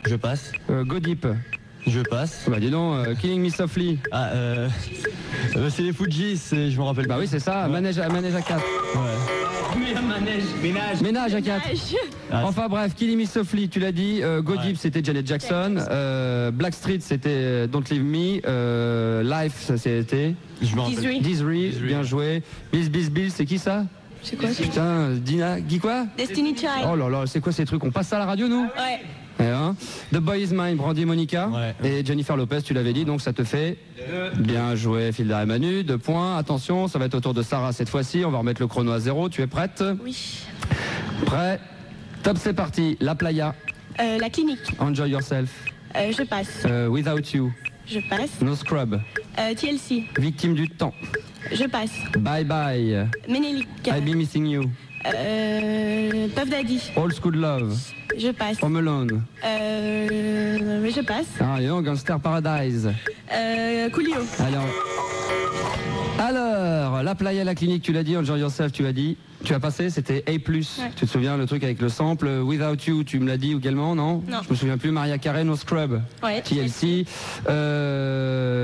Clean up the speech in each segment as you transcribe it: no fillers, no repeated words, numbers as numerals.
Je passe. Go Deep. Je passe. Bah dis donc, Killing Me Softly. Ah, c'est les Fujis, je me rappelle. Bah oui, c'est ça, ouais. manège à 4. Ouais. Ménage à 4. Enfin bref, Killing Me Softly, tu l'as dit. Go Deep, c'était Janet Jackson. Blackstreet, c'était Don't Leave Me. Life, c'était Dizzy, bien joué. Bill, c'est qui ça? C'est quoi ça? Putain, Dina, Guy quoi? Destiny Child. Oh là là, c'est quoi ces trucs? On passe ça à la radio, nous? Ouais. Hein. The Boy Is Mine, Brandy et Monica. Ouais. Et Jennifer Lopez, tu l'avais dit, donc ça te fait bien joué, Filda et Manu. 2 points. Attention, ça va être au tour de Sarah cette fois-ci. On va remettre le chrono à 0. Tu es prête? Oui. Prêt? Top, c'est parti. La Playa. La clinique. Enjoy Yourself. Je passe. Without You. Je passe. No Scrub. TLC. Victime du temps. Je passe. Bye Bye. Ménélique. I Be Missing You. Puff Daddy. Old School Love. Je passe. Home Alone. Je passe. Ah, et non, Gangster Paradise. Coolio. Alors, La Playa, la clinique, tu l'as dit. Enjoy Yourself, tu as dit. Tu as passé, c'était A+. Ouais. Tu te souviens, le truc avec le sample. Without You, tu me l'as dit également, non? Non. Je me souviens plus. Maria Carey, No Scrub. Ouais. TLC.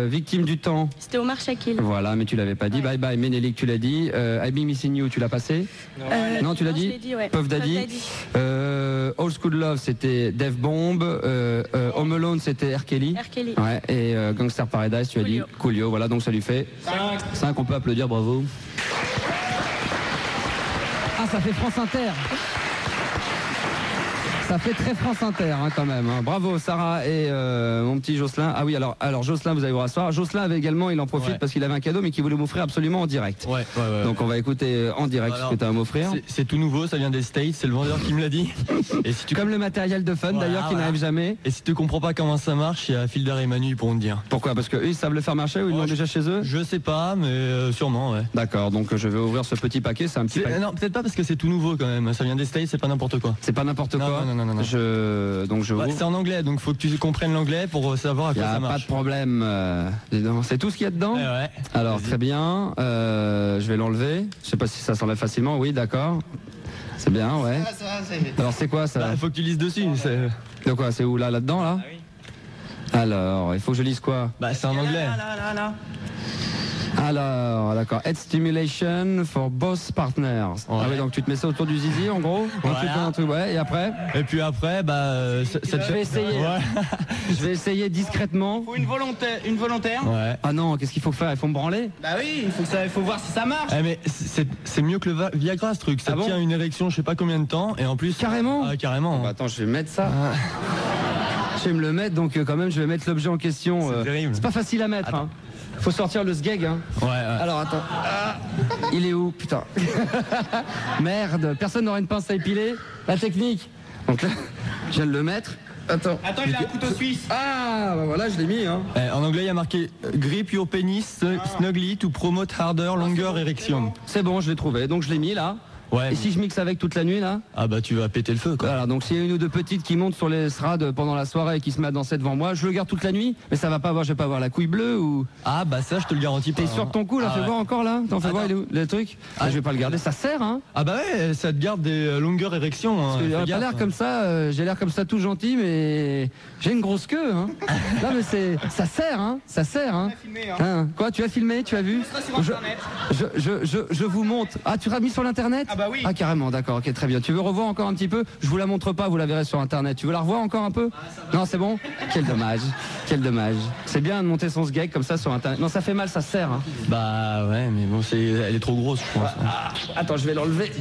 Victime du temps. C'était Omar Shakil. Voilà, mais tu l'avais pas dit. Bye Bye, Ménélique, tu l'as dit. I Be Missing You, tu l'as passé? Non, tu l'as dit? Ouais. Puff Daddy. Old School Love, c'était Def Bomb. Home Alone, c'était R. Kelly. Ouais, et Gangster Paradise, tu as dit Coolio. Voilà, donc ça lui fait 5. On peut applaudir, bravo. Ah, ça fait France Inter. Ça fait très France Inter hein, quand même. Hein. Bravo Sarah et mon petit Jocelyn. Ah oui, alors Jocelyn, vous allez vous rasseoir. Jocelyn avait également, il en profite parce qu'il avait un cadeau mais qu'il voulait m'offrir absolument en direct. Ouais. Donc on va écouter en direct ce que tu as à m'offrir. C'est tout nouveau, ça vient des States, c'est le vendeur qui me l'a dit. Et si tu... Comme le matériel de fun d'ailleurs qui n'arrive jamais. Et si tu comprends pas comment ça marche, il y a Filda et Manu pour te dire. Pourquoi? Parce qu'eux ils savent le faire marcher ou ils l'ont déjà chez eux? Je sais pas, mais sûrement, ouais. D'accord, donc je vais ouvrir ce petit paquet, c'est un petit paquet. Non, peut-être pas parce que c'est tout nouveau quand même. Ça vient des States, c'est pas n'importe quoi. C'est pas n'importe quoi. Non. C'est en anglais, donc faut que tu comprennes l'anglais pour savoir à quoi ça marche. Pas de problème. C'est tout ce qu'il y a dedans. Ouais. Alors très bien. Je vais l'enlever. Je sais pas si ça s'enlève facilement. Oui, d'accord. C'est bien, ouais. Alors c'est quoi ça? Faut que tu lises dessus. De quoi? C'est où là-dedans là? Alors, il faut que je lise quoi? C'est en anglais. Là. Alors, d'accord. Head stimulation for both partners. Ouais. Ah oui, donc tu te mets ça autour du zizi, en gros. Un truc, ouais. Et après? Et puis après, je vais essayer. Ouais. Je vais essayer discrètement. Il faut une volontaire. Ouais. Ah non, qu'est-ce qu'il faut faire? Il faut me branler? Bah oui, il faut voir si ça marche. Mais c'est mieux que le Viagra, ce truc. Ça tient une érection, je sais pas combien de temps, et en plus. Carrément. Ah, carrément. Bah, attends, je vais mettre ça. Je vais me le mettre, donc quand même, je vais mettre l'objet en question. C'est terrible. C'est pas facile à mettre. Hein. Faut sortir le sgeg hein. Ouais. Alors attends. Il est où? Putain. Merde, personne n'aurait une pince à épiler. La technique. Donc là, je viens de le mettre. Attends, il a un couteau suisse. Ah, bah voilà, je l'ai mis hein. En anglais, il y a marqué Grip your penis snugly to promote harder, longer erection. C'est bon, je l'ai trouvé. Donc je l'ai mis là. Ouais, et si je mixe avec toute la nuit là? Ah bah tu vas péter le feu quoi. Voilà, donc s'il y a une ou deux petites qui montent sur les estrades pendant la soirée et qui se mettent à danser devant moi, je le garde toute la nuit, mais ça va pas avoir, je vais pas avoir la couille bleue ou... Ah bah ça je te le garantis pas. T'es sûr de ton coup là? Fais voir encore là. T'en fais voir le truc. Je vais pas le garder, ça sert hein. Ah bah ouais, ça te garde des longueurs érections. Parce que j'ai l'air comme ça, j'ai l'air comme ça tout gentil, mais j'ai une grosse queue hein. Non mais ça sert hein, ça sert hein. Quoi, tu as filmé, tu as vu? Je vous montre. Ah, tu l'as mis sur l'internet? Ah bah oui. Ah carrément, d'accord, ok, très bien. Tu veux revoir encore un petit peu? Je vous la montre pas, vous la verrez sur internet. Tu veux la revoir encore un peu? Non, c'est bon? Quel dommage, quel dommage. C'est bien de monter son sgeg comme ça sur internet. Non, ça fait mal, ça se serre hein. Bah ouais, mais bon, elle est trop grosse je pense. Attends, je vais l'enlever.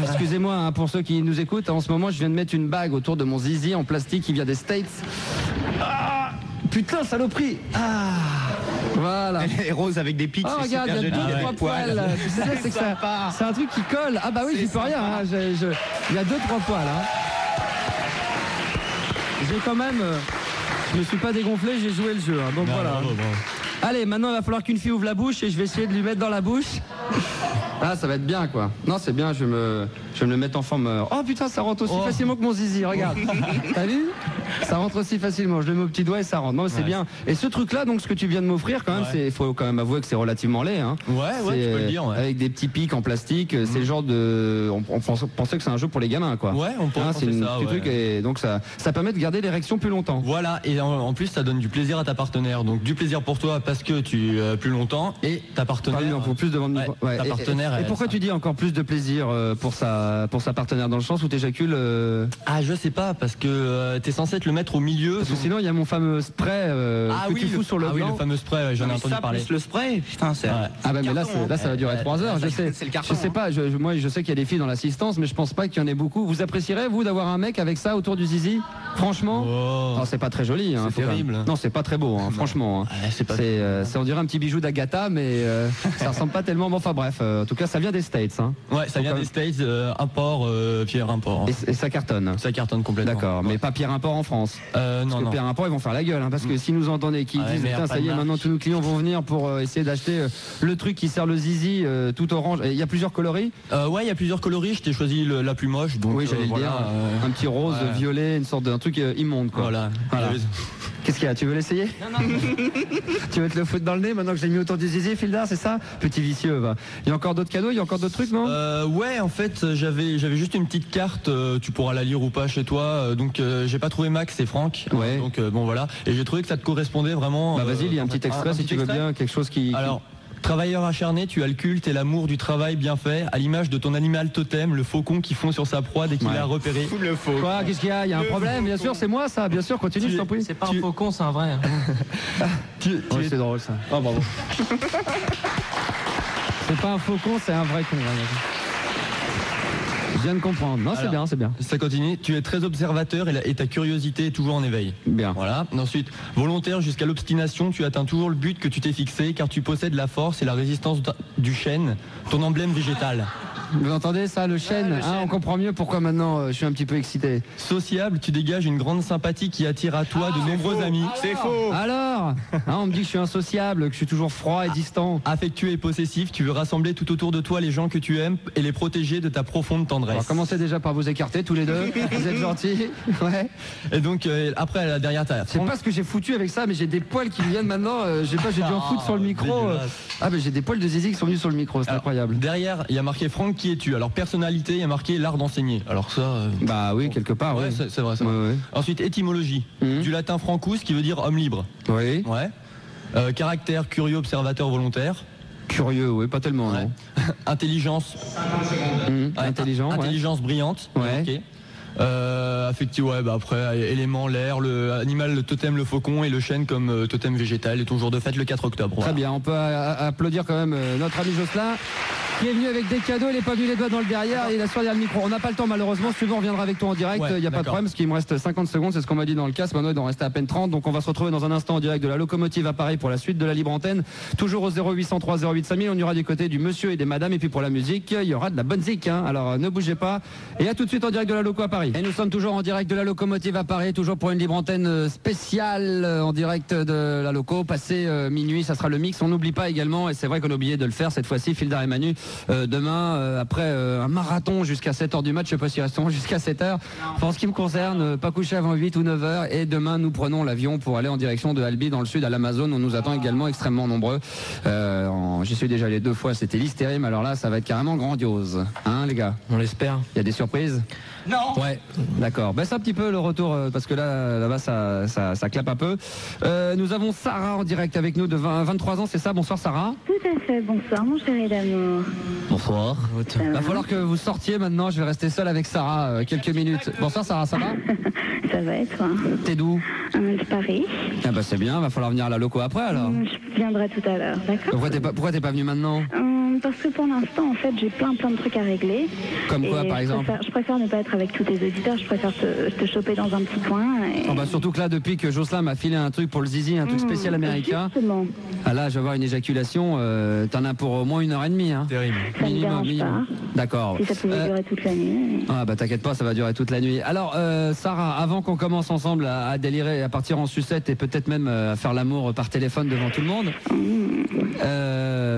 Excusez-moi hein, pour ceux qui nous écoutent. En ce moment, je viens de mettre une bague autour de mon zizi en plastique qui vient des States. Putain, saloperie. Voilà. Elle est rose avec des pics. Oh regarde, il y a 2-3 poils. Tu sais, c'est que c'est un truc qui colle. Ah bah oui, j'y peux rien. Hein. Il y a 2-3 poils. Hein. J'ai quand même... je me suis pas dégonflé, j'ai joué le jeu. Hein. Donc voilà. Bravo. Allez, maintenant il va falloir qu'une fille ouvre la bouche et je vais essayer de lui mettre dans la bouche. Ah, ça va être bien quoi. Non, c'est bien, je vais me le mettre en forme. Oh putain, ça rentre aussi facilement que mon zizi, regarde. T'as vu? Ça rentre aussi facilement. Je le mets au petit doigt et ça rentre. Non, c'est bien. Et ce truc-là, donc ce que tu viens de m'offrir, quand même, il faut quand même avouer que c'est relativement laid. Hein. Ouais, tu peux le dire. Ouais. Avec des petits pics en plastique. C'est le genre de. On pensait que c'est un jeu pour les gamins, quoi. Ouais, on pourrait penser c'est ça. Petit truc et donc ça permet de garder l'érection plus longtemps. Voilà. Et en plus, ça donne du plaisir à ta partenaire. Donc du plaisir pour toi parce que tu plus longtemps et ta partenaire. Pour plus de vendre. Ta partenaire. Et pourquoi tu dis encore plus de plaisir pour sa partenaire dans le sens où t'éjacules Ah, je sais pas, parce que t'es censé te le mettre au milieu. Parce que sinon, il y a mon fameux spray que tu fous sur le blanc. Oui, le fameux spray, j'en ai entendu parler. Le spray, putain, c'est. Ah bah mais là, ça va durer 3 heures. Je sais. Je sais pas. Moi, je sais qu'il y a des filles dans l'assistance, mais je pense pas qu'il y en ait beaucoup. Vous apprécierez vous d'avoir un mec avec ça autour du zizi? Franchement, c'est pas très joli. Hein, c'est terrible. Non, c'est pas très beau. Hein, franchement. C'est on dirait un petit bijou d'Agatha, mais ça ressemble pas tellement. Bon, enfin bref. En tout cas, ça vient des States. Hein. Ouais, ça vient des States. Import, Pierre Import. Et ça cartonne. Ça cartonne complètement. D'accord, mais pas Pierre Import en France. Non, Pierre Import, ils vont faire la gueule, hein, parce que si nous entendez qui disent putain, ça y est, maintenant tous nos clients vont venir pour essayer d'acheter le truc qui sert le zizi tout orange. Il y a plusieurs coloris. Ouais, il y a plusieurs coloris. Je t'ai choisi la plus moche. Donc, oui, j'allais le dire. Un petit rose violet, une sorte d'un truc immonde, quoi. Voilà. Qu'est-ce qu'il y a? Tu veux l'essayer? Non. Tu veux te le foutre dans le nez maintenant que j'ai mis autour du zizi, Fildar, c'est ça? Petit vicieux, va. Il y a encore d'autres cadeaux? Il y a encore d'autres trucs, non? Ouais, en fait, j'avais juste une petite carte. Tu pourras la lire ou pas chez toi. Donc, j'ai pas trouvé Max et Franck. Ouais. Donc, bon, voilà. Et j'ai trouvé que ça te correspondait vraiment. Bah, vas-y, il y a un petit extrait si tu veux bien, quelque chose qui. Alors. Travailleur acharné, tu as le culte et l'amour du travail bien fait, à l'image de ton animal totem, le faucon qui fond sur sa proie dès qu'il l'a repéré. Le faucon. Quoi? Qu'est-ce qu'il y a? Il y a un problème? Bien sûr, c'est moi ça. Bien sûr, continue, je t'en prie. C'est pas un faucon, c'est un vrai. C'est drôle ça. Oh, bravo. C'est pas un faucon, c'est un vrai con. Je viens de comprendre. Non, c'est bien, c'est bien. Ça continue. Tu es très observateur et ta curiosité est toujours en éveil. Bien. Voilà. Ensuite, volontaire jusqu'à l'obstination, tu atteins toujours le but que tu t'es fixé car tu possèdes la force et la résistance du chêne, ton emblème végétal. Vous entendez ça, le chêne, on comprend mieux pourquoi maintenant je suis un petit peu excité. Sociable, tu dégages une grande sympathie qui attire à toi de nombreux amis. C'est faux. Alors on me dit que je suis insociable, que je suis toujours froid et distant. Affectueux et possessif, tu veux rassembler tout autour de toi les gens que tu aimes et les protéger de ta profonde tendresse. Alors, commencez déjà par vous écarter tous les deux. Vous êtes gentils. Ouais. Et donc après derrière ta. Je sais pas ce que j'ai foutu avec ça, mais j'ai des poils qui viennent maintenant. J'ai dû en foutre sur le micro. Mais j'ai des poils de zizi qui sont venus sur le micro, c'est incroyable. Derrière, il y a marqué Franck, qui es-tu? Alors personnalité, il y a marqué l'art d'enseigner. Alors ça. Bah oui, quelque part. Ouais, oui. c'est vrai. Ça. Ouais. Ensuite, étymologie. Du latin francus, qui veut dire homme libre. Oui. Ouais. Caractère curieux, observateur, volontaire. Curieux, oui, pas tellement. Ouais. Intelligence. Intelligence brillante. Ouais. Okay. Effectivement, après élément, l'air, le animal, le totem, le faucon et le chêne comme totem végétal et ton jour de fête le 4 octobre. Très bien, on peut applaudir quand même notre ami Jocelyn qui est venu avec des cadeaux, il n'est pas venu les doigts dans le derrière, il a sorti le micro. On n'a pas le temps malheureusement, si tu veux on reviendra avec toi en direct, il n'y a pas de problème parce qu'il me reste 50 secondes, c'est ce qu'on m'a dit dans le casque, maintenant il doit en rester à peine 30, donc on va se retrouver dans un instant en direct de la locomotive à Paris pour la suite de la libre antenne, toujours au 0803 08 5000, on ira du côté du monsieur et des madames et puis pour la musique, il y aura de la bonne zik, hein. Alors ne bougez pas et à tout de suite en direct de la loco à Paris. Et nous sommes toujours en direct de la locomotive à Paris, toujours pour une libre antenne spéciale en direct de la loco, passé minuit, ça sera le mix, on n'oublie pas également, et c'est vrai qu'on a oublié de le faire cette fois-ci, Fildar et Manu, demain après un marathon jusqu'à 7h du match, je sais pas si resteront jusqu'à 7h. Enfin, en ce qui me concerne, pas coucher avant 8 ou 9h et demain nous prenons l'avion pour aller en direction de Albi dans le sud à l'Amazon. On nous attend également extrêmement nombreux. J'y suis déjà allé 2 fois, c'était l'hystérium, alors là ça va être carrément grandiose. Hein les gars? On l'espère. Il y a des surprises? Non. Ouais, d'accord. C'est un petit peu le retour parce que là-bas ça clappe un peu. Nous avons Sarah en direct avec nous de 23 ans, c'est ça? Bonsoir Sarah. Tout à fait, bonsoir mon chéri d'amour. Bonsoir. Il va falloir que vous sortiez maintenant, je vais rester seul avec Sarah quelques minutes. Bonsoir Sarah, ça va? Ça va et toi? T'es d'où? De Paris. Ah bah c'est bien, va falloir venir à la loco après alors. Je viendrai tout à l'heure, d'accord? Pourquoi t'es pas venu maintenant? Parce que pour l'instant en fait j'ai plein de trucs à régler. Comme quoi par exemple? Je préfère ne pas être avec tous tes auditeurs, je préfère te choper dans un petit coin. Et... surtout que là depuis que Jocelyn m'a filé un truc pour le zizi, un truc spécial américain. Justement. Ah là je vais avoir une éjaculation, t'en as pour au moins 1h30 hein. Terrible. Ça minimum. D'accord. Si ça pouvait durer toute la nuit. Ah bah t'inquiète pas, ça va durer toute la nuit. Alors Sarah, avant qu'on commence ensemble à délirer, à partir en sucette et peut-être même à faire l'amour par téléphone devant tout le monde,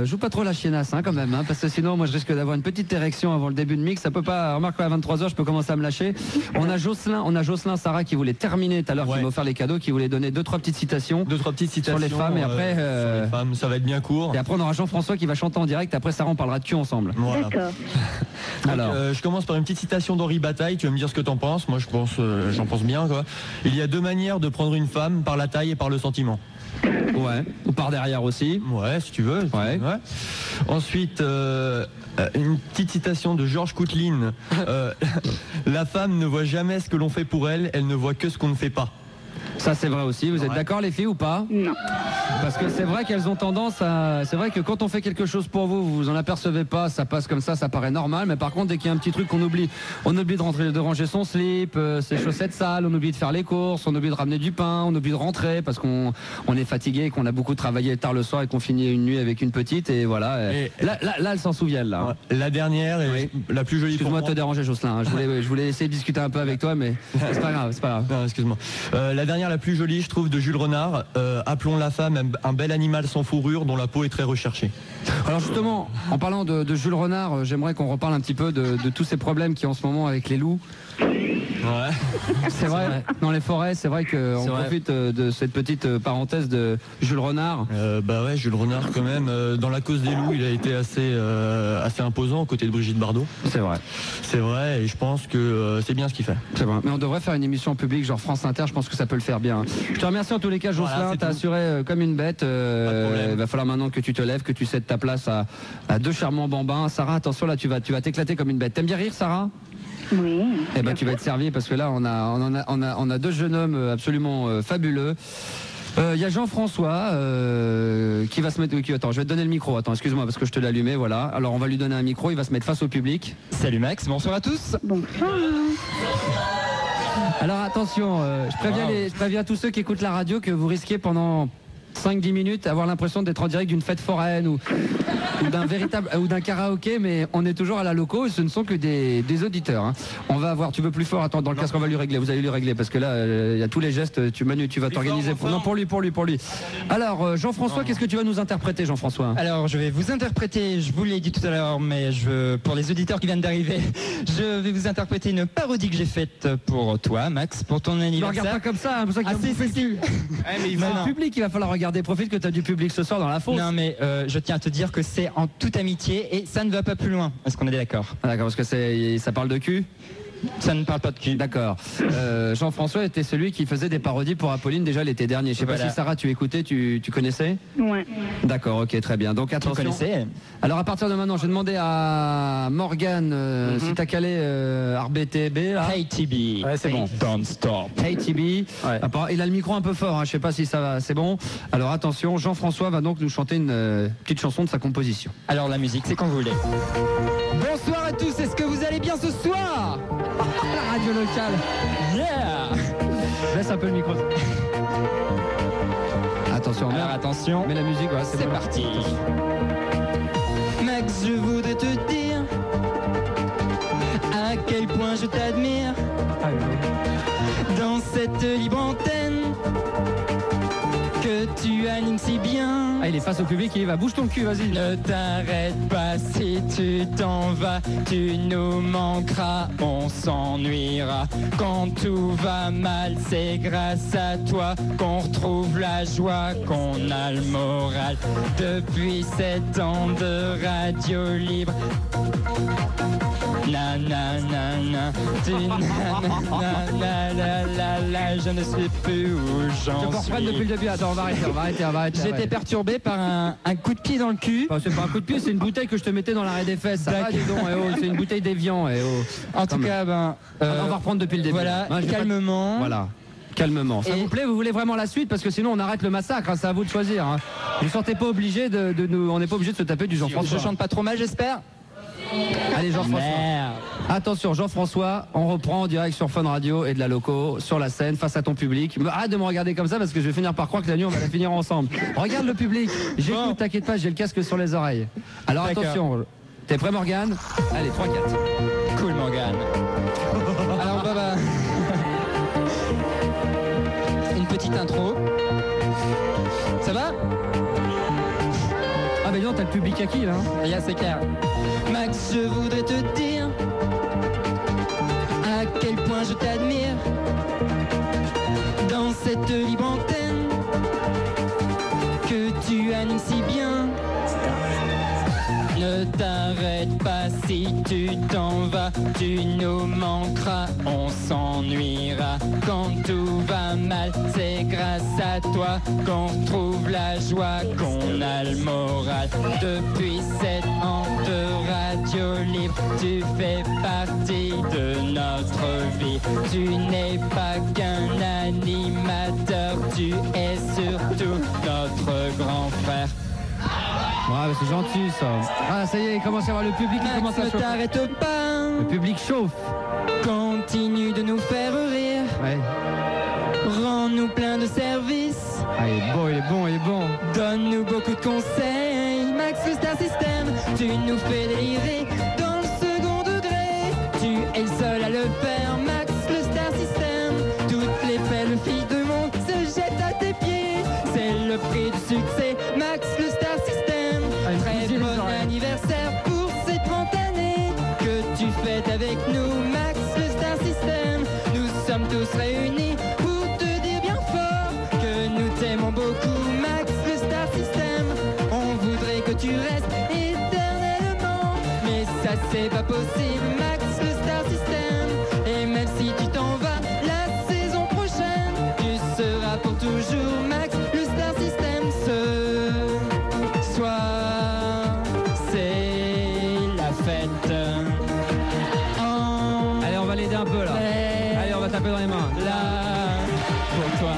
joue pas trop la chiennasse hein, quand même, hein, parce que sinon, moi, je risque d'avoir une petite érection avant le début de mix. Ça peut pas. Remarque, à 23h, je peux commencer à me lâcher. On a Jocelyn, Sarah, qui voulait terminer tout à l'heure, qui m'a offert les cadeaux, qui voulait donner 2-3 petites citations. 2-3 petites citations sur les femmes, et après. sur les femmes, ça va être bien court. Et après, on aura Jean-François qui va chanter en direct. Après, Sarah, on parlera de cul ensemble. Voilà. D'accord. Alors, je commence par une petite citation d'Henri Bataille. Tu vas me dire ce que t'en penses. Moi, j'en pense bien, quoi. Il y a 2 manières de prendre une femme, par la taille et par le sentiment. ouais. Ou par derrière aussi. Ouais, si tu veux. Ouais. Ensuite, une petite citation de Georges Couteline. La femme ne voit jamais ce que l'on fait pour elle, elle ne voit que ce qu'on ne fait pas. Ça, c'est vrai aussi. Vous êtes d'accord, les filles, ou pas? Non. Parce que c'est vrai qu'elles ont tendance à... C'est vrai que quand on fait quelque chose pour vous, vous en apercevez pas, ça passe comme ça paraît normal. Mais par contre, dès qu'il y a un petit truc qu'on oublie, on oublie de ranger son slip, ses chaussettes sales, on oublie de faire les courses, on oublie de ramener du pain, on oublie de rentrer parce qu'on est fatigué, qu'on a beaucoup travaillé tard le soir et qu'on finit une nuit avec une petite. Et voilà. Et là, elles s'en souviennent, là. La dernière et la plus jolie pour moi. Excuse-moi de te déranger, Jocelyn. Hein. Je voulais essayer de discuter un peu avec toi, mais c'est pas grave. Non, excuse-moi. La dernière, la plus jolie, je trouve, de Jules Renard. Appelons la femme un bel animal sans fourrure dont la peau est très recherchée. Alors justement, en parlant de Jules Renard, j'aimerais qu'on reparle un petit peu de tous ces problèmes qu'il y a en ce moment avec les loups. Ouais. C'est vrai. Dans les forêts, c'est vrai qu'on profite de cette petite parenthèse de Jules Renard. Bah ouais, Jules Renard quand même. Dans la cause des loups, il a été assez imposant aux côtés de Brigitte Bardot. C'est vrai. C'est vrai, et je pense que c'est bien ce qu'il fait. C'est vrai. Mais on devrait faire une émission publique, genre France Inter. Je pense que ça peut le faire bien. Je te remercie en tous les cas, Jocelyn. Voilà, t'as assuré comme une bête. Il va falloir maintenant que tu te lèves, que tu cèdes ta place à 2 charmants bambins. Sarah, attention là, tu vas t'éclater comme une bête. T'aimes bien rire, Sarah? Oui. Eh ben, tu vas être servi parce que là, on a 2 jeunes hommes absolument fabuleux. Il y a Jean-François qui va se mettre... Attends, je vais te donner le micro. Attends, excuse-moi parce que je te l'ai allumé, voilà. Alors, on va lui donner un micro, il va se mettre face au public. Salut Max, bonsoir à tous. Bonsoir. Alors, attention, je préviens tous ceux qui écoutent la radio que vous risquez pendant 5-10 minutes avoir l'impression d'être en direct d'une fête foraine ou d'un karaoké, mais on est toujours à la loco et ce ne sont que des auditeurs. Hein. On va avoir, tu veux plus fort, attends, dans le casque on va lui régler, vous allez lui régler parce que là il y a tous les gestes, Manu, tu vas t'organiser pour lui. Alors Jean-François, qu'est-ce que tu vas nous interpréter, Jean-François? Alors je vais vous interpréter, je vous l'ai dit tout à l'heure, mais pour les auditeurs qui viennent d'arriver, je vais vous interpréter une parodie que j'ai faite pour toi, Max, pour ton anniversaire. Ne regarde pas comme ça, hein, pour ça qu'il mais il le public, il va falloir regarder, profite que tu as du public ce soir dans la fosse. Non mais je tiens à te dire que c'est en toute amitié et ça ne va pas plus loin. Est-ce qu'on est d'accord? D'accord, parce que ça parle de cul. Ça ne parle pas de cul. D'accord. Jean-François était celui qui faisait des parodies pour Apolline déjà l'été dernier. Je sais pas si Sarah, tu écoutais, tu connaissais? Ouais. D'accord, ok, très bien. Donc attention. Tu connaissais? Alors à partir de maintenant, je vais demander à Morgane si t'as calé RBTB là. Hey TB. Ouais, c'est bon. Don't stop. Hey TB. Ouais. Il a le micro un peu fort, hein. Je sais pas si ça va, c'est bon. Alors attention, Jean-François va donc nous chanter une petite chanson de sa composition. Alors la musique, c'est quand vous voulez. Bonsoir à tous, est-ce que vous allez bien ce soir? La radio locale. Yeah. Laisse un peu le micro. Attention, alors attention. Mais la musique, voilà, c'est bon, parti. Max, je voudrais te dire à quel point je t'admire dans cette libre antenne que tu animes si bien. Ah, il est face au public, il y va. Bouge ton cul, vas-y. Ne t'arrête pas, si tu t'en vas, tu nous manqueras, on s'ennuiera. Quand tout va mal, c'est grâce à toi qu'on retrouve la joie, qu'on a le moral. Depuis 7 ans de radio libre. Na na na na, tu na na na la la la, je ne sais plus où j'en suis. Je peux reprendre depuis le début. Attends, on va arrêter. J'étais perturbé par un coup de pied dans le cul. Bah, c'est pas un coup de pied, c'est une bouteille que je te mettais dans l'arrêt des fesses. Ça va, dis donc, c'est une bouteille d'Evian. En tout cas, on va reprendre depuis le début. Voilà, calmement. Voilà. Calmement. Ça vous plaît? Vous voulez vraiment la suite? Parce que sinon on arrête le massacre, hein, c'est à vous de choisir. Hein. Vous ne sortez pas obligé de nous. On n'est pas obligé de se taper du Jean-François. Je chante pas trop mal, j'espère. Allez Jean-François. Attention Jean-François, on reprend en direct sur Fun Radio et de la loco, sur la scène, face à ton public. Arrête de me regarder comme ça parce que je vais finir par croire que la nuit on va la finir ensemble. Regarde le public, j'écoute, t'inquiète pas, j'ai le casque sur les oreilles. Alors attention, t'es prêt Morgane? Allez, 3-4. Cool Morgane. Alors Baba. Une petite intro. Ça va? Ah, mais non, t'as le public acquis là. C'est clair. Max, je voudrais te dire à quel point je t'admire dans cette libre antenne que tu animes si bien. Ne t'arrête pas, si tu t'en vas, tu nous manqueras, on s'ennuiera. Quand tout va mal, c'est grâce à toi qu'on retrouve la joie, qu'on a le moral. Depuis 7 ans de radio libre, tu fais partie de notre vie. Tu n'es pas qu'un animateur, tu es surtout notre grand frère. Ouais, c'est gentil ça. Ah, ça y est, il commence à y avoir le public qui commence à Max, ne chauffer. t'arrête pas. Le public chauffe. Continue de nous faire rire. Ouais. Rends-nous plein de services. Ah, il est bon, il est bon, il est bon. Donne-nous beaucoup de conseils. Max, le Star System, tu nous fais délirer dans le second degré. Tu es le seul à le faire, Max, le Star System. Toutes les belles filles du monde se jettent à tes pieds. C'est le prix du succès, Max, le Star System. Très bon anniversaire pour ces 30 années que tu fêtes avec nous, Max, le Star System. Nous sommes tous réunis pour te dire bien fort que nous t'aimons beaucoup, Max, le Star System. On voudrait que tu restes éternellement, mais ça c'est pas possible, Max, le Star System. Et même si tu t'en vas la saison prochaine, tu seras pour toujours, Max, le Star System. Ce soir, c'est la fête. Allez, on va l'aider un peu là. Allez, on va taper dans les mains. Là, pour toi.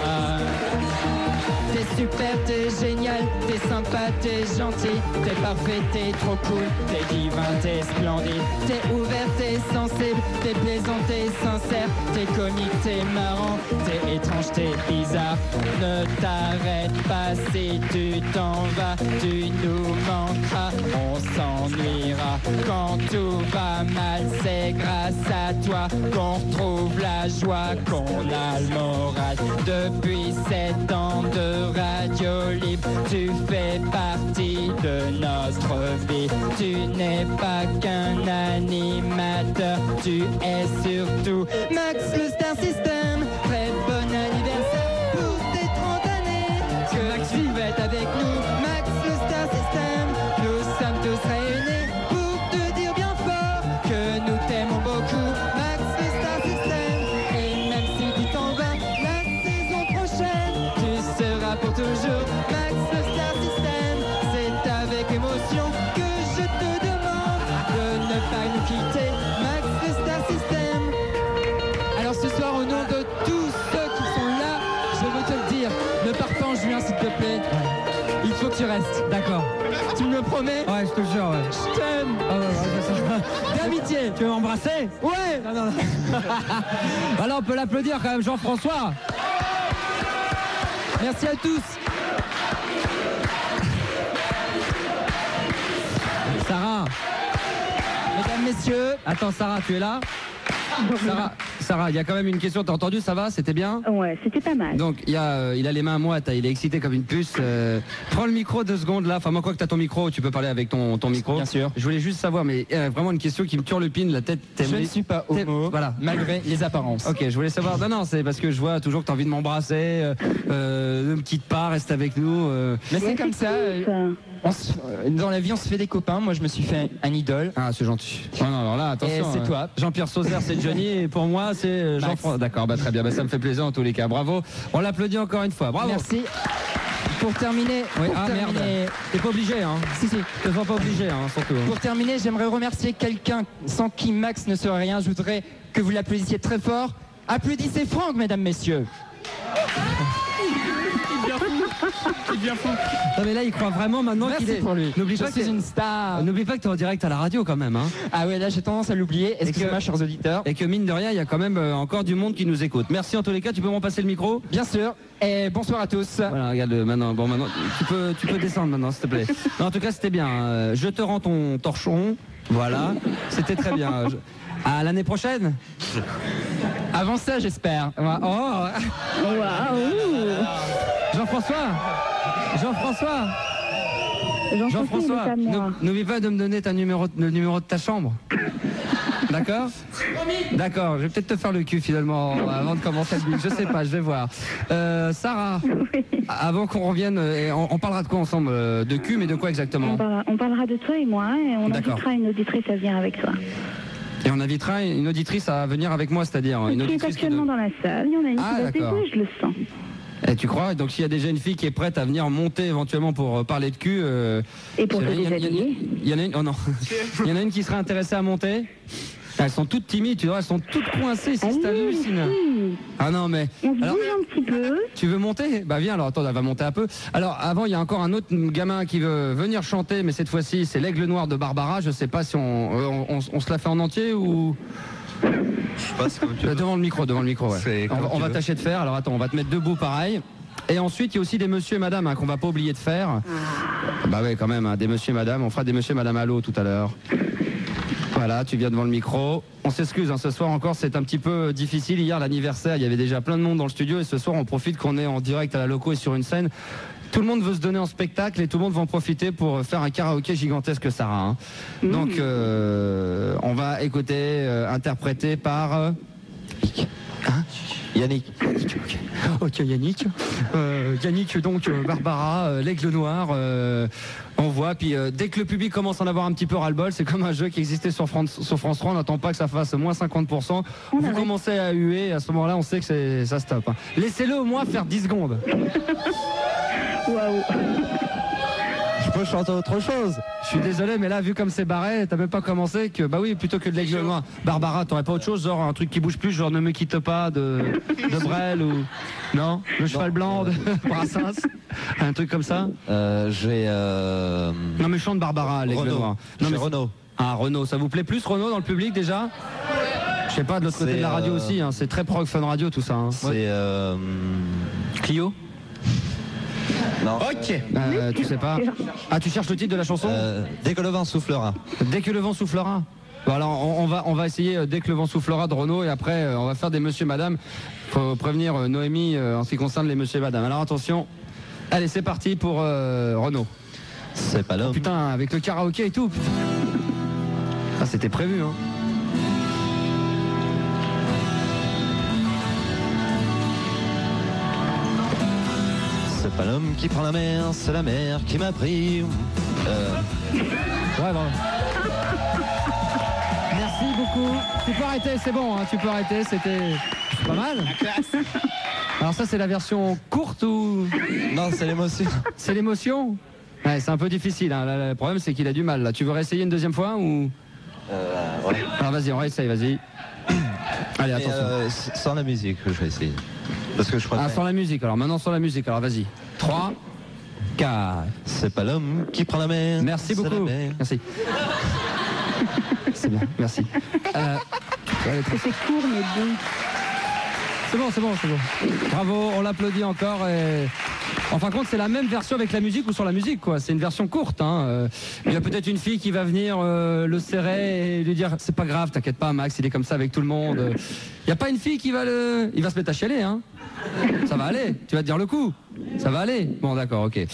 T'es super, t'es génial, t'es sympa, t'es gentil, t'es parfait, t'es trop cool, t'es divin, t'es splendide, t'es ouvert, t'es sensible, t'es plaisant, t'es sincère, t'es comique, t'es marrant, t'es étrange, t'es bizarre. Ne t'arrête pas, si tu t'en vas, tu nous manqueras, on s'ennuiera. Quand tout va mal, c'est grâce à toi qu'on retrouve la joie, qu'on a le moral. Depuis 7 ans de radio libre, tu fais partie de notre vie. Tu n'es pas qu'un animateur, tu es surtout Max, le Star System. Très bon anniversaire pour tes 30 années que tu fêtes avec nous, Max, le Star System. Nous sommes tous réunis pour te dire bien fort que nous t'aimons beaucoup, Max, le Star System. Et même si tu t'en vas la saison prochaine, tu seras pour toujours, Max, le Star System. C'est avec émotion que je te demande de ne pas nous quitter, Max, le Star System. Alors ce soir, au nom de tous ceux qui sont là, je veux te le dire, ne pars pas en juin s'il te plaît. Il faut que tu restes. D'accord. Tu me le promets? Ouais, je te jure, ouais. Je t'aime. Ah ouais, D'amitié. tu veux m'embrasser? Ouais. Non, non, non. Alors, on peut l'applaudir quand même, Jean-François. Merci à tous. Sarah. Mesdames, messieurs. Attends, Sarah, tu es là? Sarah, il y a quand même une question, t'as entendu, ça va? C'était bien? Ouais, c'était pas mal. Donc, il a les mains moites, il est excité comme une puce. Prends le micro 2 secondes là, enfin moi quoi que t'as ton micro, tu peux parler avec ton micro. Bien sûr. Je voulais juste savoir, mais vraiment une question qui me turlupine la tête. Je ne suis pas homo, voilà. malgré les apparences. Ok, je voulais savoir, non, c'est parce que je vois toujours que t'as envie de m'embrasser, ne me quitte pas, reste avec nous. Mais c'est comme ça. Dans la vie, on se fait des copains. Moi, je me suis fait un idole. Ah, c'est gentil. Non, alors là, attention. Et c'est toi. Jean-Pierre Sauzère, c'est Johnny, et pour moi, c'est Jean-François. D'accord, bah très bien, bah, ça me fait plaisir en tous les cas. Bravo. On l'applaudit encore une fois. Bravo. Merci. Pour terminer, Oui, merde. T'es pas obligé, hein. Si. Te sens pas obligé, hein, surtout. Pour terminer, j'aimerais remercier quelqu'un sans qui Max ne serait rien. Je voudrais que vous l'applaudissiez très fort. Applaudissez Franck, mesdames, messieurs. Il devient fou. Non mais là il croit vraiment maintenant qu'il est. Pour lui. N'oublie je pas suis une star. N'oublie pas que t'es en direct à la radio quand même, hein. Ah ouais, là j'ai tendance à l'oublier. Excusez-moi, chers auditeurs. Et que mine de rien, il y a quand même encore du monde qui nous écoute. Merci en tous les cas. Tu peux m'en passer le micro? Bien sûr. Et bonsoir à tous. Voilà, regarde maintenant. Bon maintenant, tu peux descendre maintenant, s'il te plaît. Non, en tout cas, c'était bien. Je te rends ton torchon. Voilà, c'était très bien. À l'année prochaine. Avant ça, j'espère. Oh. Waouh. Jean-François. Jean-François, n'oublie pas de me donner le numéro de ta chambre. D'accord? D'accord, je vais peut-être te faire le cul finalement avant de commencer le but. Je sais pas, je vais voir. Sarah, avant qu'on revienne, on parlera de quoi ensemble? De cul, mais de quoi exactement? On parlera de toi et moi et on invitera une auditrice à venir avec toi. Et on invitera une auditrice à venir avec moi, c'est-à-dire une qui est actuellement dans la salle, il y en a une qui va se je le sens. Et tu crois? Donc s'il y a déjà une fille qui est prête à venir monter éventuellement pour parler de cul... et pour te déshabiller? Il y en a une... Oh non. Il y en a une qui serait intéressée à monter. Elles sont toutes timides, tu vois, elles sont toutes coincées, si c'est hallucinant. Ah non mais... On se bouge un petit peu. Tu veux monter? Bah viens, alors attends, elle va monter un peu. Alors avant, il y a encore un autre gamin qui veut venir chanter, mais cette fois-ci, c'est l'Aigle Noir de Barbara. Je sais pas si on se la fait en entier ou... Je sais pas, c'est comme tu veux. Devant le micro, ouais. On va tâcher de faire. Alors attends, on va te mettre debout pareil. Et ensuite, il y a aussi des monsieur et madame qu'on va pas oublier de faire. Bah ouais, quand même, des monsieur et madame. On fera des monsieur et madame Allo tout à l'heure. Voilà, tu viens devant le micro. On s'excuse, ce soir encore, c'est un petit peu difficile. Hier, l'anniversaire, il y avait déjà plein de monde dans le studio. Et ce soir, on profite qu'on est en direct à la loco et sur une scène. Tout le monde veut se donner en spectacle et tout le monde va en profiter pour faire un karaoké gigantesque, Sarah. Donc, on va écouter, interprété par... Yannick. Ok, Yannick. Yannick, donc, Barbara, l'Aigle Noir. On voit, puis dès que le public commence à en avoir un petit peu ras-le-bol, c'est comme un jeu qui existait sur France 3, on n'attend pas que ça fasse moins 50%. Vous commencez à huer, et à ce moment-là, on sait que ça stoppe. Laissez-le au moins faire 10 secondes. Waouh. Je peux chanter autre chose. Je suis désolé, mais là, vu comme c'est barré, t'as même pas commencé que... Bah oui, plutôt que de l'Aigle Noir. Barbara, t'aurais pas autre chose, genre un truc qui bouge plus, genre Ne me quitte pas de Brel ou... Non? Le cheval blanc de Brassens? Un truc comme ça? J'ai... Non mais chante Barbara, l'Aigle Noir. Non, mais Renaud. Ah, Renaud, ça vous plaît plus, Renaud, dans le public déjà? Je sais pas, de l'autre côté de la radio aussi, c'est très prog fun radio tout ça. C'est... Clio? Non. Ok. Tu sais pas. Ah, tu cherches le titre de la chanson? Dès que le vent soufflera. Dès que le vent soufflera. Bon, alors on va essayer Dès que le vent soufflera de Renaud et après on va faire des monsieur madame. Faut prévenir Noémie en ce qui concerne les monsieur et madame. Alors attention. Allez, c'est parti pour Renaud. C'est pas l'homme. Oh, putain, avec le karaoké et tout. Ah, c'était prévu, hein. C'est pas l'homme qui prend la mer, c'est la mer qui m'a pris. Ouais, bon. Merci beaucoup. Tu peux arrêter, c'est bon, hein, tu peux arrêter, c'était pas mal. Alors ça, c'est la version courte ou... Non, c'est l'émotion. C'est l'émotion? Ouais, c'est un peu difficile, hein. Là, le problème, c'est qu'il a du mal, là. Tu veux réessayer une deuxième fois ou... Ouais. Alors vas-y, on réessaye, vas-y. Allez, attention. Sans la musique, je vais essayer. Parce que je crois sans la musique, alors maintenant sans la musique, alors vas-y. 3, 4. C'est pas l'homme qui prend la mer. Merci beaucoup. Merci. C'est bien, merci. C'était court mais bon. C'est bon. Bravo, on l'applaudit encore. Et... En fin de compte, c'est la même version avec la musique ou sur la musique, quoi. C'est une version courte, hein. Il y a peut-être une fille qui va venir le serrer et lui dire c'est pas grave, t'inquiète pas, Max, il est comme ça avec tout le monde. Il n'y a pas une fille qui va il va se mettre à chialer, hein. Ça va aller, tu vas te dire le coup. Ça va aller. Bon, d'accord, ok.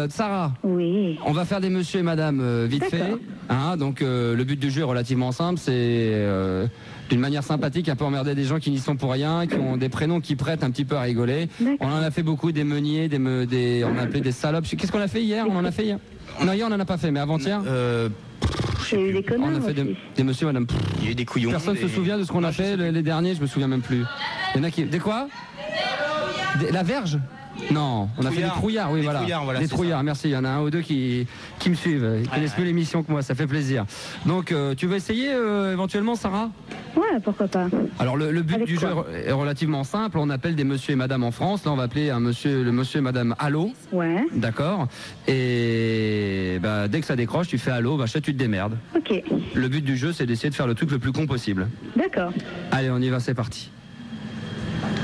Sarah. Oui. On va faire des monsieur et madame vite fait. Hein, donc le but du jeu est relativement simple, c'est d'une manière sympathique, un peu emmerder des gens qui n'y sont pour rien, qui ont des prénoms qui prêtent un petit peu à rigoler. On en a fait beaucoup, des meuniers, on a appelé des salopes. Qu'est-ce qu'on a fait hier? On en a fait hier? Non, hier on en a pas fait, mais avant-hier Il y a eu des connards. On a fait des monsieur et madame. Il y a eu des couillons. Personne se souvient de ce qu'on a fait les derniers, je me souviens même plus. Il y en a qui... Des quoi? La verge? Non, on a fait des trouillards, oui, voilà. Des trouillards, merci. Il y en a un ou deux qui me suivent. Ils connaissent mieux l'émission que moi, ça fait plaisir. Donc, tu veux essayer éventuellement, Sarah? Ouais, pourquoi pas. Alors, le but du jeu est relativement simple. On appelle des monsieur et madame en France. Là, on va appeler le monsieur et madame Allo. Ouais. D'accord. Et bah, dès que ça décroche, tu fais Allo, tu te démerdes. Ok. Le but du jeu, c'est d'essayer de faire le truc le plus con possible. D'accord. Allez, on y va, c'est parti.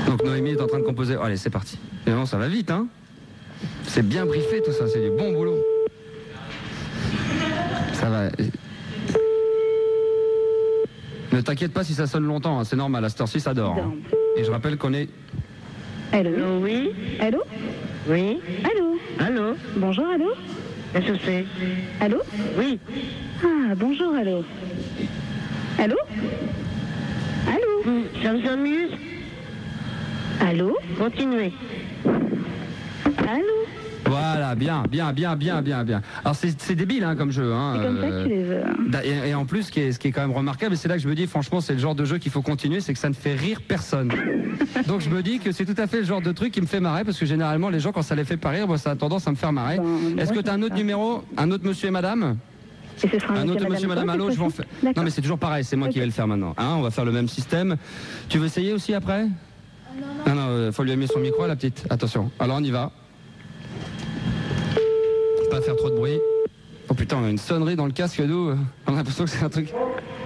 Donc Noémie est en train de composer. Allez, c'est parti. Et bon, ça va vite, hein. C'est bien briefé tout ça, c'est du bon boulot. Ça va. Ne t'inquiète pas si ça sonne longtemps, hein. C'est normal, à cette heure-ci ça dort. Hein. Et je rappelle qu'on est... Allô? Oui. Allô? Oui. Allô? Allô? Bonjour, allô? Je sais. Allô? Oui. Ah, bonjour, allô. Allô? Allô? Ça vous amuse? Allô? Continuez. Allô? Voilà, bien. Alors c'est débile hein, comme jeu. Hein, c'est comme ça que tu les veux. Et en plus, ce qui est quand même remarquable, et c'est là que je me dis, franchement, c'est le genre de jeu qu'il faut continuer, c'est que ça ne fait rire personne. Donc je me dis que c'est tout à fait le genre de truc qui me fait marrer, parce que généralement, les gens, quand ça les fait pas rire, ça a tendance à me faire marrer. Est-ce que tu as un autre numéro, un autre monsieur et madame? Et ce sera un autre monsieur, madame, allô, je vais en faire. Non, mais c'est toujours pareil, c'est moi qui vais le faire maintenant. Hein, on va faire le même système. Tu veux essayer aussi après? Non, faut lui allumer son micro, la petite. Attention. Alors on y va. Pas faire trop de bruit. Oh putain, on a une sonnerie dans le casque, nous. On a l'impression que c'est un truc.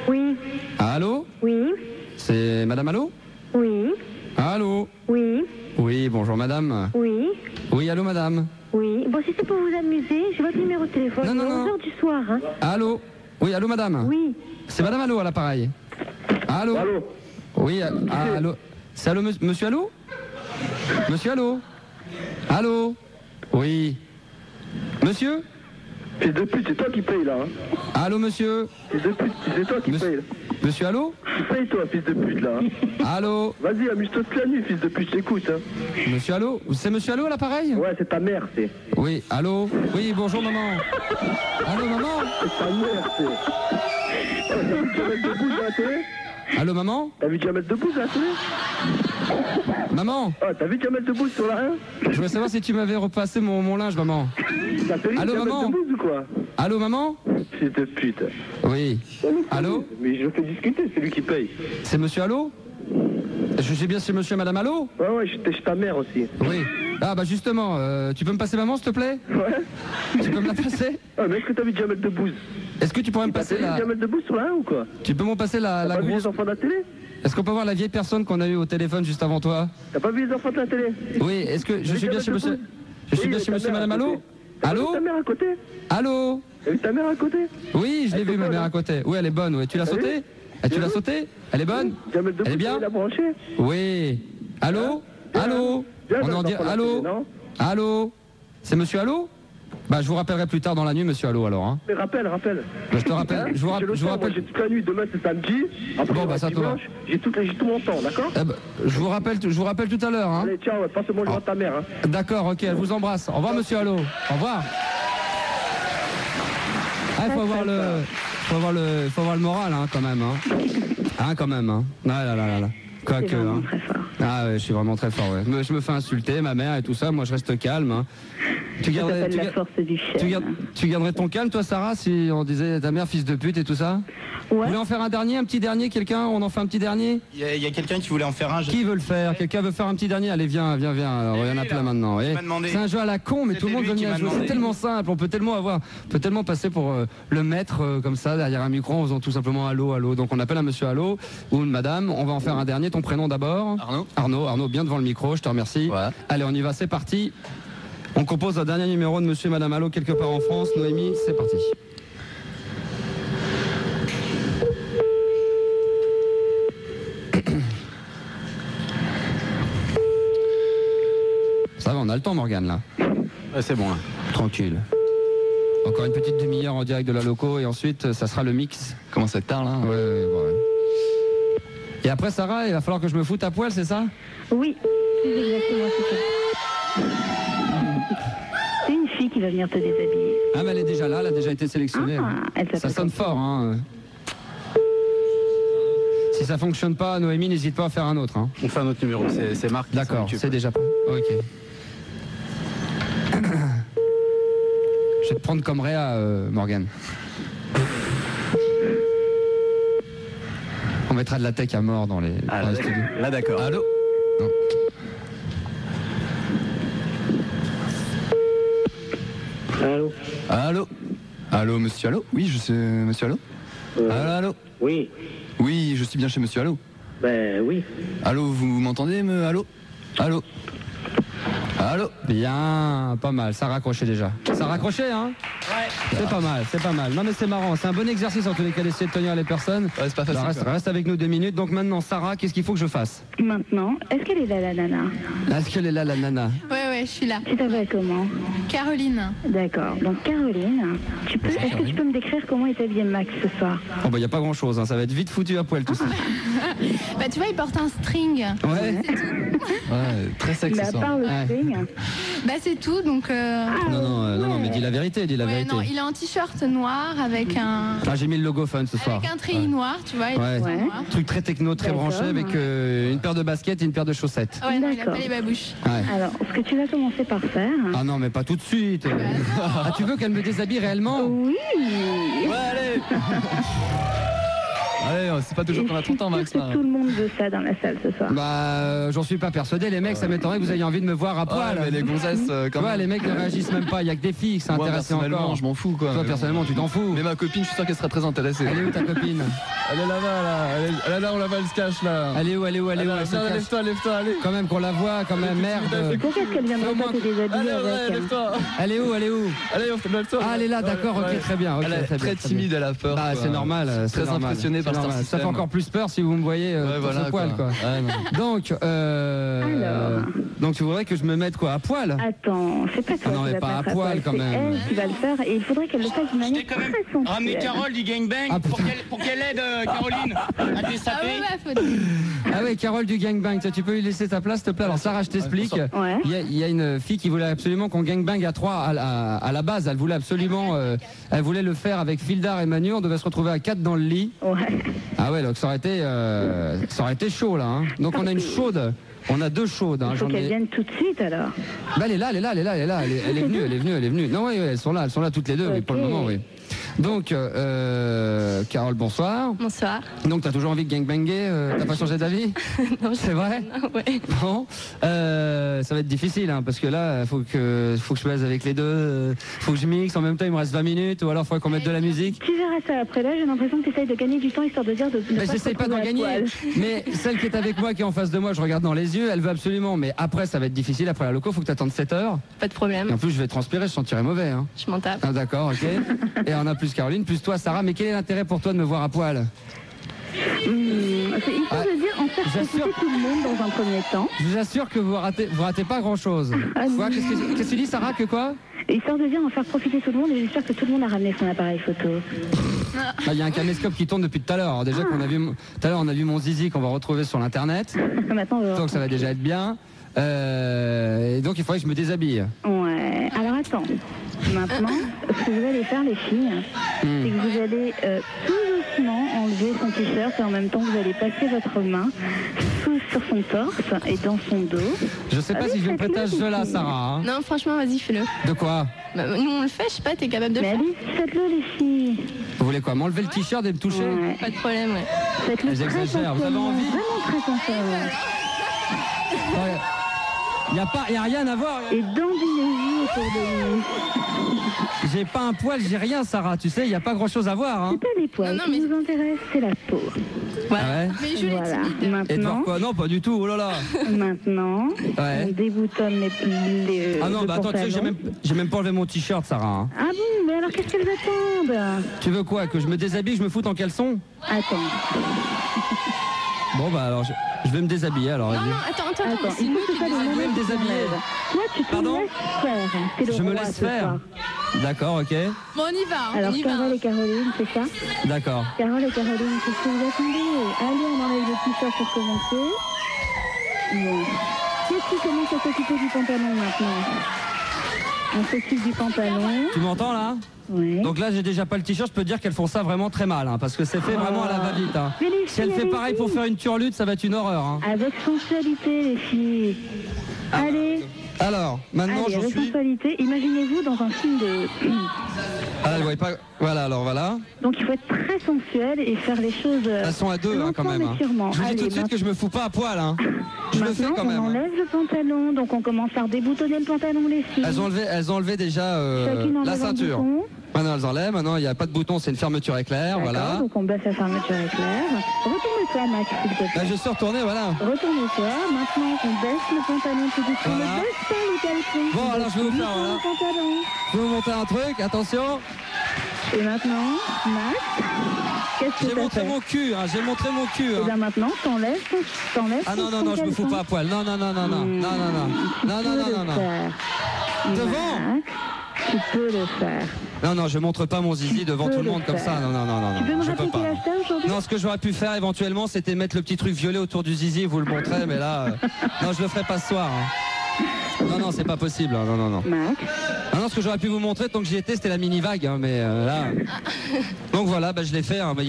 Oui. Allô? Oui. C'est madame Allô? Oui. Allô? Oui. Oui, bonjour madame. Oui. Oui, allô madame. Oui. Bon, si c'est pour vous amuser, j'ai votre numéro de téléphone. Non, non, non. 11h du soir, hein. Allô? Oui, allô madame. Oui. C'est madame Allô à l'appareil. Allô? Allô? Oui, allô? C'est allô, monsieur Allô? Monsieur Allô? Allô? Oui. Monsieur? Fils de pute, c'est toi qui paye là. Hein. Allô monsieur? Fils de pute, c'est toi qui paye là. Monsieur Allô? Tu payes toi, fils de pute là. Hein. Allô? Vas-y, amuse-toi toute la nuit, fils de pute, j'écoute. Hein. Monsieur Allô? C'est monsieur Allô à l'appareil? Ouais, c'est ta mère, c'est. Oui, allô? Oui, bonjour maman. Allô maman? C'est ta mère, c'est. T'as vu Jamel Debbouze à la télé? Allô maman? T'as vu Jamel Debbouze à la télé? Maman? Ah, t'as vu Jamel Debbouze sur la 1? Je voulais savoir si tu m'avais repassé mon linge, maman. T'as fait Allô Jamel maman? Debbouze ou quoi? Allô maman? Fils de pute. Oui. Allô? Mais je fais discuter, c'est lui qui paye. C'est monsieur Allô? Je suis bien chez monsieur et madame Allô? Ouais, j'étais chez ta mère aussi. Oui. Ah bah justement, tu peux me passer maman s'il te plaît? Ouais. Tu peux me la passer? Ah, mais est-ce que t'as vu Jamel Debbouze? Est-ce que tu pourrais me passer T'as vu Jamel Debbouze sur la 1 ou quoi? Tu peux m'en passer la T'as pas vu grosse... les enfants de la télé? Est-ce qu'on peut voir la vieille personne qu'on a eue au téléphone juste avant toi? T'as pas vu les enfants de la télé? Oui, est-ce que je suis bien chez monsieur... Je suis bien chez monsieur et madame Allô? T'as vu Allô? ta mère à côté? Allô? T'as vu ta mère à côté? Oui, je l'ai vu ma mère à côté. Oui, elle est bonne, oui. Tu l'as sauté? Tu l'as sauté? Elle est bonne? Elle est bien? Elle a branché? Oui. Allô? Allô? On en dit allô? Allô? C'est monsieur Allô? Bah je vous rappellerai plus tard dans la nuit monsieur Allô alors hein. Mais rappelle. Bah, je te rappelle, je vous rappelle. J'ai toute la nuit, demain c'est samedi. Après, bon bah ça te va. J'ai tout mon temps, d'accord? Eh bah, je vous rappelle tout à l'heure hein. Allez, ciao, passe-moi le nom de ta mère. Hein. D'accord, ok, elle vous embrasse. Au revoir monsieur Allô. Au revoir. Ah, il faut avoir le moral hein, quand même hein. Hein quand même hein. Ah là là là là. Quoique hein. Ah ouais, je suis vraiment très fort ouais. Je me fais insulter, ma mère et tout ça, moi je reste calme hein. Tu garderais ton calme toi Sarah si on disait ta mère fils de pute et tout ça? Vous voulez en faire un petit dernier quelqu'un? On en fait un petit dernier? Il y a quelqu'un qui voulait en faire un. Qui veut le faire? Quelqu'un veut faire un petit dernier? Allez viens. Alors, il y en a plein maintenant. C'est un jeu à la con mais tout le monde veut venir jouer. C'est tellement simple, on peut tellement passer pour le maître comme ça derrière un micro en faisant tout simplement allô. Donc on appelle un monsieur Allô ou une madame, on va en faire un dernier. Ton prénom d'abord? Arnaud, bien devant le micro, je te remercie. Voilà. Allez on y va, c'est parti. On compose un dernier numéro de monsieur et madame Allô quelque part en France. Noémie, c'est parti. Ça va, on a le temps Morgane là. Ouais, c'est bon là. Tranquille. Encore une petite demi-heure en direct de la loco et ensuite ça sera le mix. Comment c'est tard là? Ouais. Et après Sarah, il va falloir que je me foute à poil, c'est ça? Oui, c'est exactement ça. C'est une fille qui va venir te déshabiller. Ah mais elle est déjà là, elle a déjà été sélectionnée. Ça sonne fort hein. Si ça fonctionne pas, Noémie, n'hésite pas à faire un autre. Hein. On fait un autre numéro, c'est Marc. D'accord, c'est déjà pas. Ok. Je vais te prendre comme Réa, Morgane. On mettra de la tech à mort dans les studios. Là d'accord. Allô? Non. Allô, monsieur Allô? Oui, je suis monsieur Allô? Allô? Oui. Oui, je suis bien chez monsieur Allô. Ben oui. Allô, vous m'entendez, Allô? Allô? Allô? Bien, pas mal, ça raccrochait déjà. Ça raccrochait, hein? Ouais. C'est pas mal, c'est pas mal. Non mais c'est marrant, c'est un bon exercice en tous les cas d'essayer de tenir les personnes. Ouais, c'est pas facile. Reste avec nous 2 minutes. Donc maintenant, Sarah, qu'est-ce qu'il faut que je fasse? Maintenant, est-ce qu'elle est là, la nana? Est-ce qu'elle est là, la nana? Ouais, je suis là. Tu t'appelles comment? Caroline. D'accord. Donc Caroline, est-ce que tu peux me décrire comment est habillé Max ce soir? Oh bah y a pas grand chose, hein. Ça va être vite foutu à poil tout ça. Bah tu vois, il porte un string. Ouais. Ouais, très sexy. Mais à part le string. Bah c'est tout, donc... Non, mais dis la vérité, vérité. Non, il a un t-shirt noir avec un... Ah, j'ai mis le logo fun ce soir. Avec un treillis noir, tu vois. Ouais. Truc très techno, très branché avec une paire de baskets et une paire de chaussettes. Ouais, non, il a pas les babouches. Ouais. Alors, ce que tu vas commencer par faire... Ah non, mais pas tout de suite. Ah, tu veux qu'elle me déshabille réellement? Oui. Ouais, allez. Allez, c'est pas toujours qu'on a 30 ans, Max. Là. Tout le monde veut ça dans la salle ce soir. Bah, j'en suis pas persuadé. Les mecs, ça m'étonnerait que vous ayez envie de me voir à poil. Mais les gonzesses, quand même. Les mecs ne réagissent même pas. Il y a que des filles qui sont intéressées encore. Je m'en fous, quoi. Toi, personnellement, tu t'en fous. Mais ma copine, je suis sûr qu'elle serait très intéressée. Elle est où ta copine? Elle est là-bas, là. Elle est là où là-bas, elle se cache, là. Elle est où? Lève-toi, allez. Quand même qu'on la voit, quand même, merde. Pourquoi est-ce qu'elle viendrait pas te déshabiller avec? Lève-toi. Elle est où? Allez, lève-toi. Ah, elle est là, d'accord, ok, très bien. Elle est très timide, elle a peur. Ah, c'est normal. Très impressionnée par Star System. Ça fait encore plus peur si vous me voyez ce poil, quoi. Donc, donc tu voudrais que je me mette quoi, à poil? Attends, c'est pas toi. Non, mais pas à poil quand même. C'est elle qui va le faire et il faudrait qu'elle le fasse d'une manière très sensuelle. Ramener Carole du gangbang pour qu'elle aide Caroline à désapper. Ah ouais, Carole du gangbang, tu peux lui laisser ta place, s'il te plaît. Alors Sarah, je t'explique. Ouais. Il y a une fille qui voulait absolument qu'on gangbang à 3 à la base. Elle voulait absolument, elle voulait le faire avec Fildar et Manu. On devait se retrouver à 4 dans le lit. Ouais. Ah ouais, donc ça aurait été chaud là. Hein. Donc on a une chaude. On a 2 chaudes. Hein. Il faut qu'elle vienne tout de suite alors. Bah, elle est là. Elle est venue. Non, oui, elles sont là toutes les deux, oui, pour le moment, oui. Donc, Carole, bonsoir. Bonsoir. Donc, t'as toujours envie de gangbanger, t'as pas changé d'avis? Non, c'est vrai? Ouais. Bon, ça va être difficile, hein, parce que là, faut que je baise avec les deux, faut que je mixe, en même temps, il me reste 20 minutes, ou alors il faudrait qu'on mette de la musique. Tu verras ça après. Là, j'ai l'impression que tu essayes de gagner du temps, histoire de dire de mais j'essaye pas d'en gagner. Mais celle qui est avec moi, qui est en face de moi, je regarde dans les yeux, elle veut absolument, mais après, ça va être difficile, après la loco, faut que t'attendes 7 heures. Pas de problème. Et en plus, je vais transpirer, je sentirai mauvais, hein. Je m'en tape. Ah, d'accord, ok. Et on a plus Caroline, plus toi, Sarah. Mais quel est l'intérêt pour toi de me voir à poil? C'est histoire de dire en faire profiter tout le monde dans un premier temps. Je vous assure que vous ratez pas grand chose. Qu'est-ce que tu dis, Sarah, que quoi? Histoire de dire en faire profiter tout le monde, et j'espère que tout le monde a ramené son appareil photo. Il y a un caméscope qui tourne depuis tout à l'heure. Alors déjà qu'on a vu tout à l'heure, on a vu mon zizi qu'on va retrouver sur l'internet. Maintenant, donc ça va déjà être bien. Et donc il faudrait que je me déshabille. Ouais. Alors attends. Maintenant, ce que vous allez faire, les filles, c'est que vous allez tout doucement enlever son t-shirt et en même temps vous allez passer votre main sur son torse et dans son dos. Je sais pas si je vais me prêter à ce jeu-là, Sarah. Hein. Non, franchement, vas-y, fais-le. De quoi? Nous, on le fait, je sais pas, t'es capable de le faire. Mais allez, faites-le, les filles. Vous voulez quoi? M'enlever le t-shirt et me toucher? Pas de problème, ouais. Faites-le très exagèrent, vous avez envie? Vraiment très sensuellement. Il y a rien à voir. Et dandinez-vous autour de lui. J'ai pas un poil, j'ai rien, Sarah. Tu sais, il y a pas grand-chose à voir. Hein. C'est pas les poils. Ce qui nous intéresse, c'est la peau. Voilà. Ah ouais. Mais je voilà. Maintenant, et de voir quoi? Non, pas du tout. Oh là là. Maintenant, on déboutonne les ah non, bah attends, tu sais, j'ai même pas enlevé mon t-shirt, Sarah. Hein. Ah bon, mais alors qu'est-ce qu'elles attendent? Tu veux quoi? Que je me déshabille, je me foute en caleçon? Attends. Bon bah alors je vais me déshabiller alors. Non, attends, il faut que ça je vais me déshabiller. Toi, tu te laisses faire. Je me laisse faire. D'accord, ok. Bon, on y va. Alors, Carole et Caroline, c'est ça? D'accord. Carole et Caroline, qu'est-ce que vous attendez? Allez, on enlève le t-shirt pour commencer. Bon. Qui commence à s'occuper du pantalon maintenant? On s'occupe du pantalon. Tu m'entends là? Oui. Donc là j'ai déjà pas le t-shirt, je peux te dire qu'elles font ça vraiment très mal, hein, parce que c'est fait vraiment à la va-vite. Hein. Si elle fait pareil pour faire une turlute, ça va être une horreur. Hein. Avec sensualité, les filles. Allez. Alors, maintenant avec sensualité, imaginez-vous dans un film de... Ah, elle voyait pas... Voilà, alors voilà. Donc il faut être très sensuel et faire les choses. Elles sont à deux hein, quand même. Hein. Je vous dis tout de suite que je me fous pas à poil. Hein. Je le fais quand même. On enlève le pantalon, donc on commence par déboutonner le pantalon les filles. Elles ont enlevé déjà la ceinture. Maintenant elles enlèvent, maintenant il n'y a pas de bouton, c'est une fermeture éclair, voilà. Donc on baisse la fermeture éclair. Retourne-toi Max, s'il te plaît. Là, je suis retourné, voilà. Retourne-toi, maintenant on baisse le pantalon tout doucement. Voilà. Ne baisse pas le caleçon. Bon alors je vais vous faire, voilà. Je vais vous montrer un truc, attention. Et maintenant, Max, qu'est-ce que j'ai montré mon cul, hein, j'ai montré mon cul. Hein. Et bien maintenant, t'enlèves. Ah non, non, non, je me fous pas à poil. Non, non, non, non, non, non, non, non, non, non, non, non. Devant. Max, tu peux le faire. Non, non, je montre pas mon zizi devant tout le monde comme ça. Non, non, non, non. Tu peux me rappeler pas. quel âge t'as aujourd'hui ? Non, ce que j'aurais pu faire éventuellement, c'était mettre le petit truc violet autour du zizi et vous le montrer, mais là, non, je le ferai pas ce soir. Hein. Non, non, c'est pas possible. Non, non, non. Max. Ah non, ce que j'aurais pu vous montrer tant que j'y étais, c'était la mini vague, hein, mais là. Donc voilà, bah, je l'ai fait. Hein, mais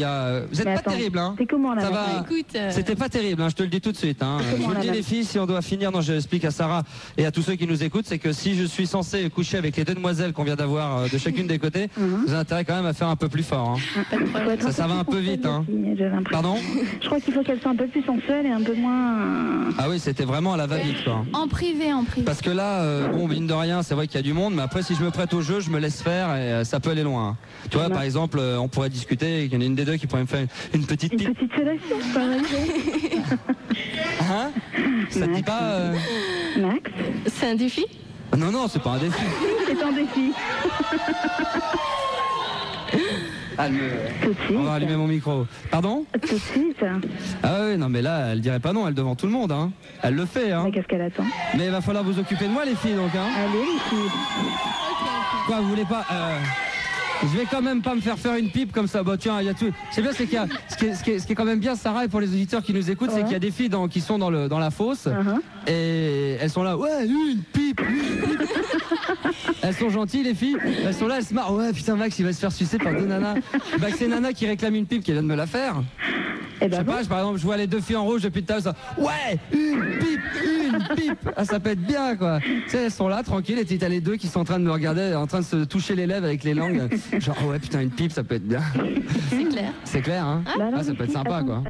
vous êtes pas terrible, hein. C'est comment là? Ça va. C'était pas terrible, hein, je te le dis tout de suite. Hein. Je vous le dis les filles, si on doit finir, non, je l'explique à Sarah et à tous ceux qui nous écoutent, c'est que si je suis censé coucher avec les deux demoiselles qu'on vient d'avoir de chacune des côtés, vous avez intérêt quand même à faire un peu plus fort. Hein. Ça va un peu vite. Hein. Pardon? Je crois qu'il faut qu'elle soit un peu plus sensuelle et un peu moins. Ah oui, c'était vraiment à la va-vite, quoi. En privé, en privé. Parce que là, bon, mine de rien, c'est vrai qu'il y a du monde, mais après, si je me prête au jeu, je me laisse faire et ça peut aller loin. Tu vois, par exemple, on pourrait discuter, il y en a une des deux qui pourrait me faire une petite pipe. Une petite fellation, par exemple. Hein? Ça te dit pas Max? C'est un défi? Non, non, c'est pas un défi. C'est un défi. On va allumer mon micro. Pardon? Tout de suite. Ah oui, non mais là, elle dirait pas non, elle devant tout le monde. Hein. Elle le fait. Hein. Mais qu'est-ce qu'elle attend? Mais il va falloir vous occuper de moi les filles donc. Hein. Allez les filles. Quoi, vous voulez pas je vais quand même pas me faire une pipe comme ça. Bah tiens, il y a tout. C'est bien, c'est qu'il y a ce qui est quand même bien, Sarah, et pour les auditeurs qui nous écoutent, c'est qu'il y a des filles qui sont dans la fosse et elles sont là. Ouais, une pipe. Elles sont gentilles les filles. Elles sont là, elles se marrent. Ouais, putain Max, il va se faire sucer par deux nanas. Bah c'est Nana qui réclame une pipe qui vient de me la faire. Eh ben je sais pas, par exemple, je vois les deux filles en rouge depuis tout à l'heure. Ouais, une pipe. Ah, ça peut être bien, quoi. Tu sais, elles sont là, tranquilles, et t'as les deux qui sont en train de me regarder, en train de se toucher les lèvres avec les langues. Genre, ouais, putain, une pipe, ça peut être bien. C'est clair. C'est clair, hein. Ah, ça peut être sympa, quoi.